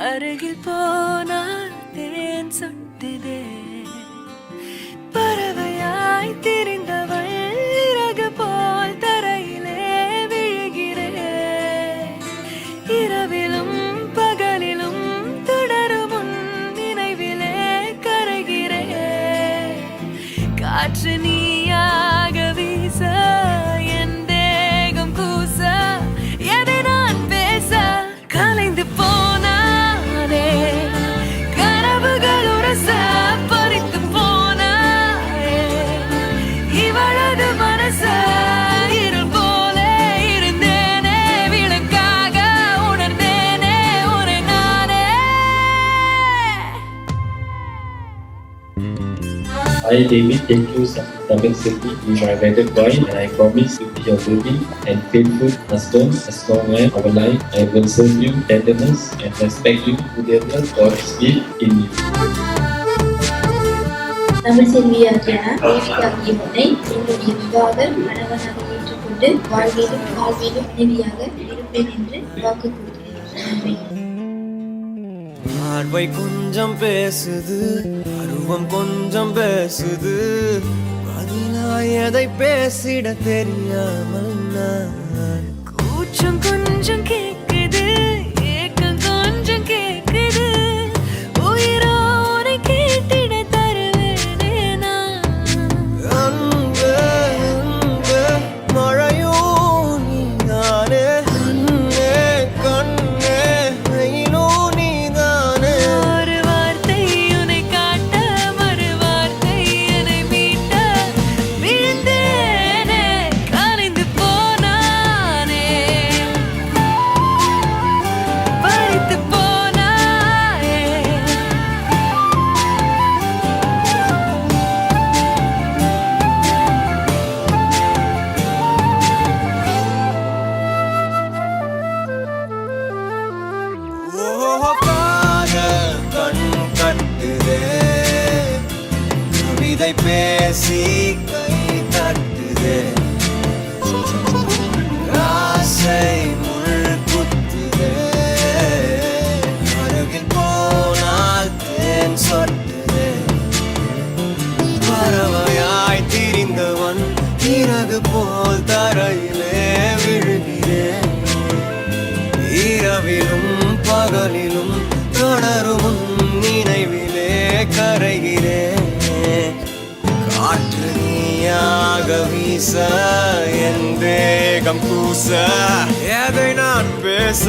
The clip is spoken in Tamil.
அருகில் போனால் தேன் சொட்டுதே பறவையாய் திரிந்தவள் இறகு போல் தரையிலே விழுகிறே இரவிலும் பகலிலும் தொடரும் உன் நினைவிலே கரைகிறே காற்று நீயாக வீச என் தேகம் கூச எதை நான் பேச கலைந்து போனானே கனவுகள் உரச பறித்து போனாயே இவளது மனச இருள் போல இருந்தேனே விளக்காக உணர்ந்தேனே உன்னை நானே. Hi David, thank you Samantha City. You are my wedded wife and I promise to be your loving and faithful husband as long as our life. I will serve you tenderness and respect you together for speed in you. Tamil செல்வியாகிய தேவியாகிய உன்னை என்னுடைய விவாக கணவனாக ஏற்றுக்கொண்டு வாழ்விலும் வாழ்விலும் மனைவியாக இருப்பேன் என்று வாக்கு கொடுக்கிறேன். பார்வை கொஞ்சம் பேசுது, அருவம் கொஞ்சம் பேசுது, பதிலாய் எதை பேசிட தெரியாமல் நான் கூச்சம் கொஞ்சம் கேக்குது ஏக்கம் கொஞ்சம் கேக்குது உயிரோரை கேட்டிட தருவேனே நான். அன்பு அன்பு மழையும் நீதானே, கண்ணே கண்ணே வெயிலும் நீதானே. ஒரு வார்த்தை உன்னை காட்ட மறு வார்த்தை என்னை மீட்ட விழுந்தேனே கலைந்து போனானே பறித்து போனாயே. ஓ காதல் கண் கட்டுதே, கவிதை பேசி கை தட்டுதே, ஆசை முள் குத்துதே, அருகில் போனால் தேன் சொட்டுதே, பறவையாய் திரிந்தவன் இறகு போல் தரையிலே விழுகிறேன் இரவிலும் பகலிலும் தொடரும் உன் நினைவிலே கரைகிறேன் காற்று நீயாக வீச என் தேகம் கூச எதை நான் பேச